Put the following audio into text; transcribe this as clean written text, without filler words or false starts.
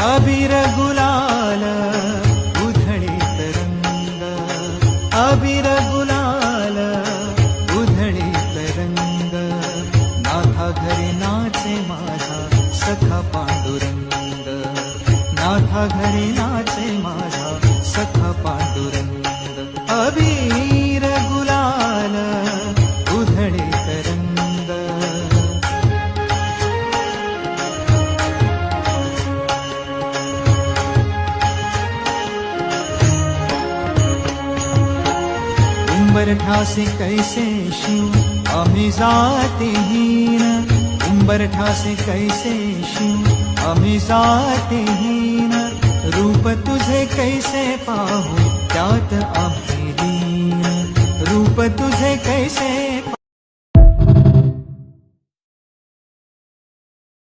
अबीर गुलाल उधळीत रंग, अबीर गुलाल उधळीत रंग, नाथा घरी नाचे माझा सखा पांडुरंग, नाथा घरी नाचे माझा सखा पांडुरंग. अबीर गुलाल उधळीत रंग. उंबरठा से कैसे शिव आम्ही जातीहीन, उंबरठा से कैसे शिव आम्ही जातीहीन, रूप तुझे कैसे पाहू त्यात आम्ही लीन, रूप तुझे कैसे